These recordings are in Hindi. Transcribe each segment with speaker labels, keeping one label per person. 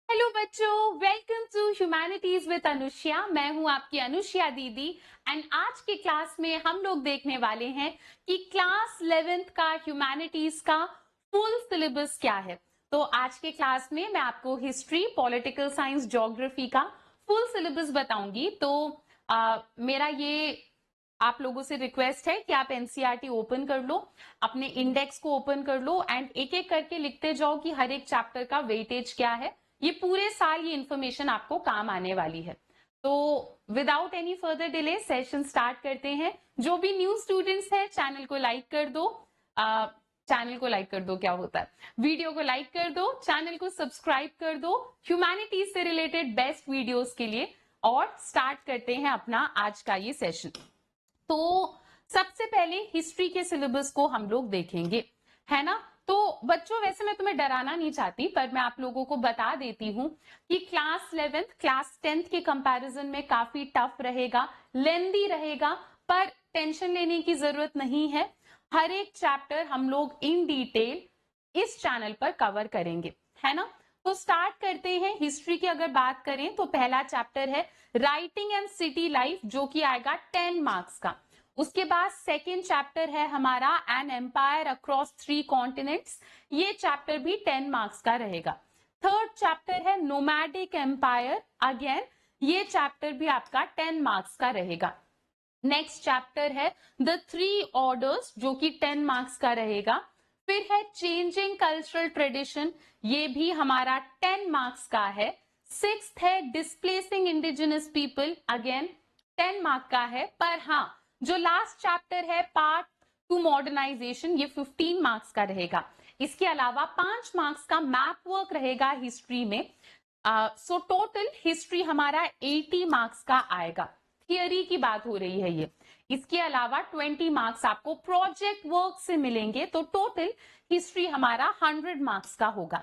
Speaker 1: हेलो बच्चों, वेलकम टू ह्यूमैनिटीज विद अनुष्या। मैं हूं आपकी अनुष्या दीदी एंड आज की क्लास में हम लोग देखने वाले हैं कि क्लास 11th का ह्यूमैनिटीज का फुल सिलेबस क्या है। तो आज के क्लास में मैं आपको हिस्ट्री, पॉलिटिकल साइंस, ज्योग्राफी का फुल सिलेबस बताऊंगी। तो मेरा ये आप लोगों से रिक्वेस्ट है कि आप एनसीईआरटी ओपन कर लो, अपने इंडेक्स को ओपन कर लो एंड एक एक करके लिखते जाओ कि हर एक चैप्टर का वेटेज क्या है। ये पूरे साल ये इंफॉर्मेशन आपको काम आने वाली है। तो without any further delay session start करते हैं। जो भी न्यू स्टूडेंट्स हैं चैनल को लाइक कर दो। चैनल को लाइक कर दो, क्या होता है, वीडियो को लाइक कर दो, चैनल को सब्सक्राइब कर दो ह्यूमैनिटीज से रिलेटेड बेस्ट वीडियोस के लिए। और स्टार्ट करते हैं अपना आज का ये सेशन। तो सबसे पहले हिस्ट्री के सिलेबस को हम लोग देखेंगे, है ना। तो बच्चों वैसे मैं तुम्हें डराना नहीं चाहती, पर मैं आप लोगों को बता देती हूं कि क्लास 11th क्लास 10th के कंपैरिजन में काफी टफ रहेगा, लेंदी रहेगा, पर टेंशन लेने की जरूरत नहीं है। हर एक चैप्टर हम लोग इन डिटेल इस चैनल पर कवर करेंगे, है ना। तो स्टार्ट करते हैं। हिस्ट्री की अगर बात करें तो पहला चैप्टर है राइटिंग एंड सिटी लाइफ, जो कि आएगा 10 मार्क्स का। उसके बाद सेकेंड चैप्टर है हमारा एन एम्पायर अक्रॉस 3 कॉन्टिनेंट्स, ये चैप्टर भी 10 मार्क्स का रहेगा। थर्ड चैप्टर है नोमैडिक एम्पायर, अगेन ये चैप्टर भी आपका 10 मार्क्स का रहेगा। नेक्स्ट चैप्टर है द 3 ऑर्डर्स, जो कि 10 मार्क्स का रहेगा। फिर है चेंजिंग कल्चरल ट्रेडिशन, ये भी हमारा 10 मार्क्स का है। सिक्स्थ है displacing indigenous people, again 10 mark का है। पर हाँ, जो लास्ट चैप्टर है पार्ट टू मॉडर्नाइजेशन, ये 15 मार्क्स का रहेगा। इसके अलावा 5 मार्क्स का मैप वर्क रहेगा हिस्ट्री में। सो टोटल हिस्ट्री हमारा 80 मार्क्स का आएगा। थियरी की बात हो रही है ये। इसके अलावा 20 मार्क्स आपको प्रोजेक्ट वर्क से मिलेंगे, तो टोटल हिस्ट्री हमारा 100 मार्क्स का होगा।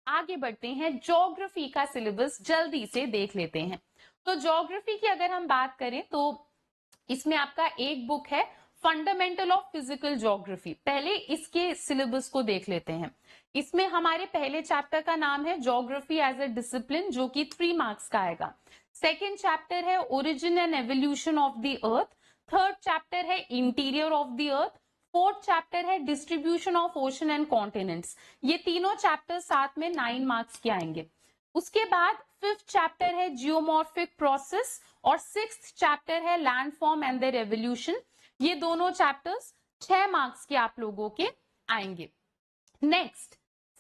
Speaker 1: आगे बढ़ते हैं, ज्योग्राफी का सिलेबस जल्दी से देख लेते हैं। तो ज्योग्राफी की अगर हम बात करें तो इसमें आपका एक बुक है फंडामेंटल ऑफ फिजिकल ज्योग्राफी। पहले इसके सिलेबस को देख लेते हैं। इसमें हमारे पहले चैप्टर का नाम है ज्योग्राफी एज ए डिसिप्लिन, जो कि 3 मार्क्स का आएगा। सेकेंड चैप्टर है origin and evolution of the earth. Third chapter है interior of the earth. Fourth chapter है distribution of ocean and continents. ये तीनों चैप्टर साथ में 9 मार्क्स के आएंगे। उसके बाद फिफ्थ चैप्टर है जियोमॉर्फिक प्रोसेस और सिक्स्थ चैप्टर है लैंडफॉर्म एंड देयर एवोल्यूशन। ये दोनों चैप्टर्स 6 मार्क्स के आप लोगों के आएंगे। नेक्स्ट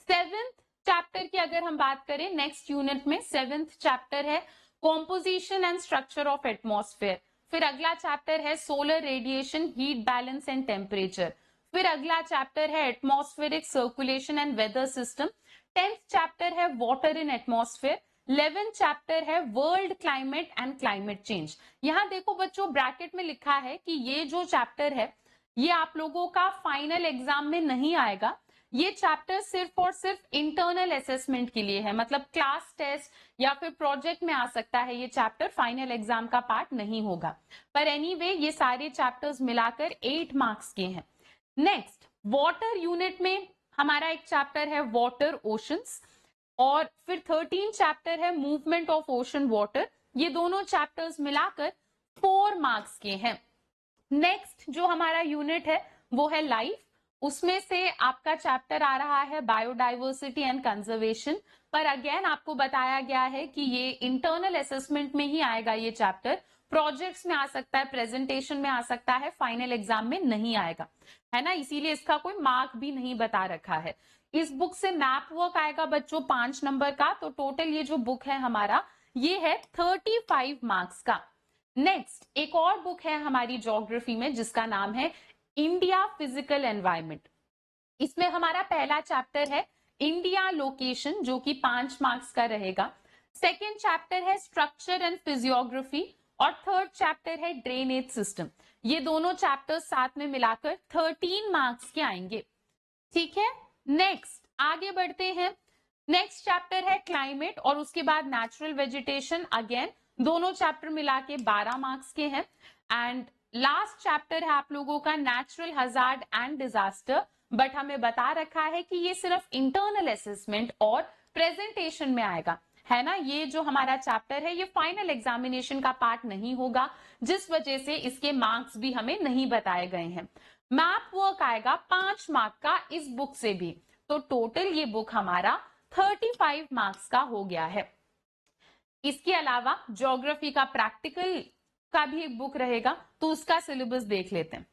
Speaker 1: सेवेंथ चैप्टर की अगर हम बात करें, नेक्स्ट यूनिट में सेवेंथ चैप्टर है composition and structure of atmosphere. फिर अगला चैप्टर है solar radiation, heat balance and temperature. फिर अगला चैप्टर है atmospheric circulation and weather system. 10th chapter है water in atmosphere. 11th chapter है world climate and climate change. यहां देखो बच्चों, ब्रैकेट में लिखा है कि ये जो चैप्टर है ये आप लोगों का फाइनल एग्जाम में नहीं आएगा। ये चैप्टर सिर्फ और सिर्फ इंटरनल असेसमेंट के लिए है, मतलब क्लास टेस्ट या फिर प्रोजेक्ट में आ सकता है ये चैप्टर, फाइनल एग्जाम का पार्ट नहीं होगा। पर एनीवे ये सारे चैप्टर्स मिलाकर 8 मार्क्स के हैं। नेक्स्ट वाटर यूनिट में हमारा एक चैप्टर है वाटर ओशंस, और फिर 13 चैप्टर है मूवमेंट ऑफ ओशन वाटर। ये दोनों चैप्टर्स मिलाकर 4 मार्क्स के हैं। नेक्स्ट जो हमारा यूनिट है वो है लाइफ। उसमें से आपका चैप्टर आ रहा है बायोडाइवर्सिटी एंड कंजर्वेशन। पर अगेन आपको बताया गया है कि ये इंटरनल असेसमेंट में ही आएगा ये चैप्टर, प्रोजेक्ट्स में आ सकता है, प्रेजेंटेशन में आ सकता है, फाइनल एग्जाम में नहीं आएगा, है ना। इसीलिए इसका कोई मार्क भी नहीं बता रखा है। इस बुक से मैप वर्क आएगा बच्चों 5 नंबर का। तो टोटल ये जो बुक है हमारा ये है 35 मार्क्स का। नेक्स्ट एक और बुक है हमारी ज्योग्राफी में जिसका नाम है इंडिया फिजिकल एनवायरमेंट। इसमें हमारा पहला चैप्टर है इंडिया लोकेशन, जो कि 5 मार्क्स का रहेगा। सेकेंड चैप्टर है स्ट्रक्चर एंड फिजियोग्राफी और थर्ड चैप्टर है ड्रेनेज सिस्टम। ये दोनों चैप्टर्स साथ में मिलाकर 13 मार्क्स के आएंगे, ठीक है। नेक्स्ट आगे बढ़ते हैं। नेक्स्ट चैप्टर है क्लाइमेट और उसके बाद नेचुरल वेजिटेशन, अगेन दोनों चैप्टर मिला के 12 मार्क्स के हैं। एंड लास्ट चैप्टर है आप लोगों का natural hazard and disaster, but हमें बता रखा है कि ये सिर्फ इंटरनल असेसमेंट और प्रेजेंटेशन में आएगा। है ना। ये जो हमारा चैप्टर है ये फाइनल एग्जामिनेशन का पार्ट नहीं होगा, जिस वजह से इसके मार्क्स भी हमें नहीं बताए गए हैं। मैप वर्क आएगा 5 मार्क का इस बुक से भी, तो टोटल ये बुक हमारा 35 मार्क्स का हो गया है। इसके अलावा ज्योग्राफी का प्रैक्टिकल का भी एक बुक रहेगा, तो उसका सिलेबस देख लेते हैं।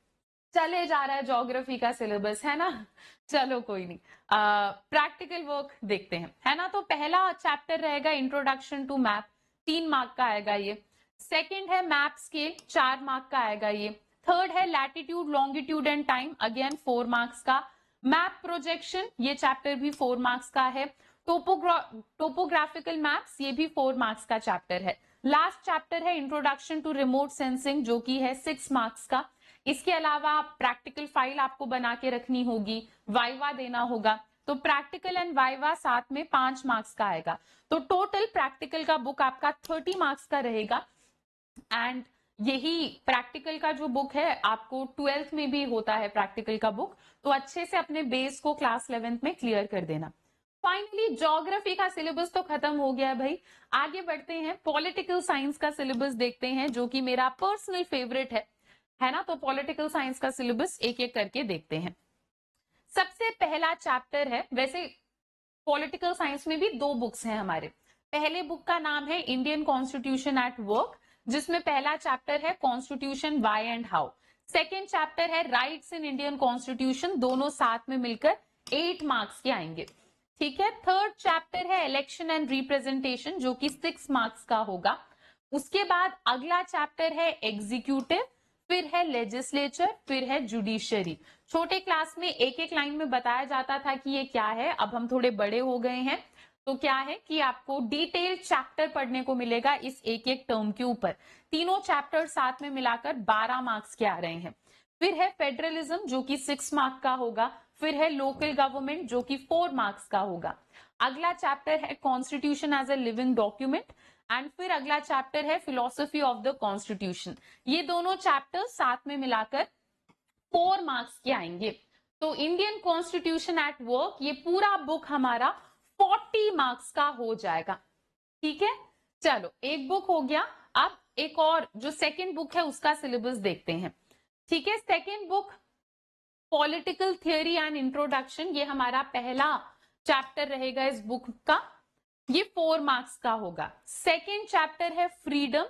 Speaker 1: चले जा रहा है ज्योग्राफी का सिलेबस, है ना। चलो कोई नहीं, प्रैक्टिकल वर्क देखते हैं, है ना। तो पहला चैप्टर रहेगा इंट्रोडक्शन टू मैप, 3 मार्क का आएगा ये। सेकंड है मैप स्केल, 4 मार्क का आएगा ये। थर्ड है latitude longitude and time, again 4 marks का। मैप प्रोजेक्शन, ये चैप्टर भी 4 मार्क्स का है। टोपोग्राफिकल मैप्स, ये भी 4 मार्क्स का चैप्टर है। लास्ट चैप्टर है इंट्रोडक्शन टू रिमोट सेंसिंग, जो कि है 6 मार्क्स का। इसके अलावा प्रैक्टिकल फाइल आपको बना के रखनी होगी, वाइवा देना होगा, तो प्रैक्टिकल एंड वाइवा साथ में 5 मार्क्स का आएगा। तो टोटल प्रैक्टिकल का बुक आपका 30 मार्क्स का रहेगा। एंड यही प्रैक्टिकल का जो बुक है आपको 12th में भी होता है प्रैक्टिकल का बुक, तो अच्छे से अपने बेस को क्लास 11th में क्लियर कर देना। फाइनली ज्योग्राफी का सिलेबस तो खत्म हो गया भाई। आगे बढ़ते हैं, पॉलिटिकल साइंस का सिलेबस देखते हैं, जो कि मेरा पर्सनल फेवरेट है ना। तो पॉलिटिकल साइंस का सिलेबस एक एक करके देखते हैं। सबसे पहला चैप्टर है, वैसे पॉलिटिकल साइंस में भी 2 बुक्स हैं हमारे। पहले बुक का नाम है इंडियन कॉन्स्टिट्यूशन एट वर्क, जिसमें पहला चैप्टर है constitution why and how. Second chapter है राइट्स इन इंडियन कॉन्स्टिट्यूशन, दोनों साथ में मिलकर 8 मार्क्स के आएंगे, ठीक है। थर्ड चैप्टर है इलेक्शन एंड रिप्रेजेंटेशन, जो कि 6 मार्क्स का होगा। उसके बाद अगला चैप्टर है एग्जीक्यूटिव, फिर है लेजिस्लेचर, फिर है जुडिशरी। छोटे क्लास में एक एक लाइन में बताया जाता था कि ये क्या है, अब हम थोड़े बड़े हो गए हैं, तो क्या है कि आपको डिटेल चैप्टर पढ़ने को मिलेगा इस एक एक टर्म के ऊपर। तीनों चैप्टर साथ में मिलाकर 12 मार्क्स के आ रहे हैं। फिर है फेडरलिज्म, जो कि 6 मार्क का होगा। फिर है लोकल गवर्नमेंट, जो कि 4 मार्क्स का होगा। अगला चैप्टर है constitution as a living document, and फिर अगला चैप्टर है फिलोसफी ऑफ द कॉन्स्टिट्यूशन। ये दोनों चैप्टर साथ में मिलाकर 4 मार्क्स के आएंगे। तो इंडियन कॉन्स्टिट्यूशन एट वर्क, ये पूरा बुक हमारा 40 मार्क्स का हो जाएगा, ठीक है। चलो एक बुक हो गया, अब एक और जो सेकंड बुक है उसका सिलेबस देखते हैं, ठीक है। Second book political theory and introduction, ये हमारा पहला चैप्टर रहेगा इस बुक का, ये 4 मार्क्स का होगा। सेकेंड चैप्टर है फ्रीडम,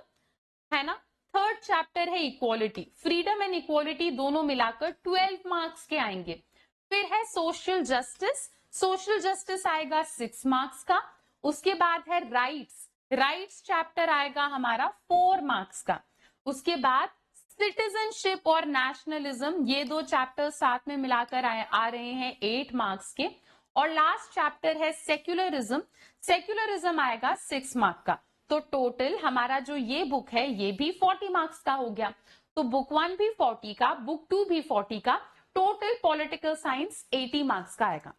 Speaker 1: है ना। थर्ड चैप्टर है इक्वालिटी, फ्रीडम एंड इक्वालिटी दोनों मिलाकर 12 मार्क्स के आएंगे। फिर है सोशल जस्टिस, सोशल जस्टिस आएगा 6 मार्क्स का। उसके बाद है राइट्स, राइट्स चैप्टर आएगा हमारा 4 मार्क्स का। उसके बाद सिटीजनशिप और नेशनलिज्म, ये 2 चैप्टर साथ में मिलाकर आ रहे हैं 8 मार्क्स के। और लास्ट चैप्टर है सेक्युलरिज्म, सेक्युलरिज्म आएगा 6 मार्क का। तो टोटल हमारा जो ये बुक है ये भी 40 मार्क्स का हो गया। तो बुक 1 भी 40 का, बुक 2 भी 40 का, टोटल पॉलिटिकल साइंस 80 मार्क्स का आएगा,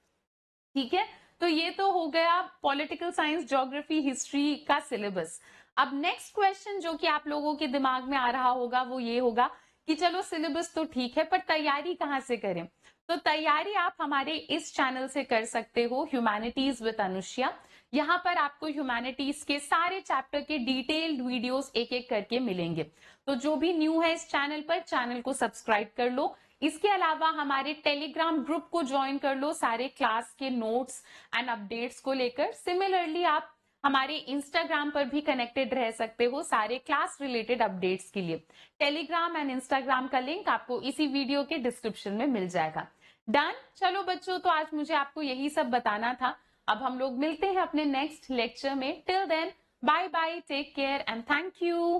Speaker 1: ठीक है। तो ये तो हो गया पॉलिटिकल साइंस, ज्योग्राफी, हिस्ट्री का सिलेबस। अब नेक्स्ट क्वेश्चन जो कि आप लोगों के दिमाग में आ रहा होगा वो ये होगा कि चलो सिलेबस तो ठीक है, पर तैयारी कहाँ से करें। तो तैयारी आप हमारे इस चैनल से कर सकते हो, ह्यूमैनिटीज विद अनुष्या। यहाँ पर आपको ह्यूमैनिटीज के सारे चैप्टर के डिटेल्ड वीडियोस एक एक करके मिलेंगे। तो जो भी न्यू है इस चैनल पर, चैनल को सब्सक्राइब कर लो। इसके अलावा हमारे टेलीग्राम ग्रुप को ज्वाइन कर लो सारे क्लास के नोट्स एंड अपडेट्स को लेकर। सिमिलरली आप हमारे इंस्टाग्राम पर भी कनेक्टेड रह सकते हो सारे क्लास रिलेटेड अपडेट्स के लिए। टेलीग्राम एंड इंस्टाग्राम का लिंक आपको इसी वीडियो के डिस्क्रिप्शन में मिल जाएगा। डन। चलो बच्चों, तो आज मुझे आपको यही सब बताना था। अब हम लोग मिलते हैं अपने नेक्स्ट लेक्चर में। Till then, bye bye, take care and thank you.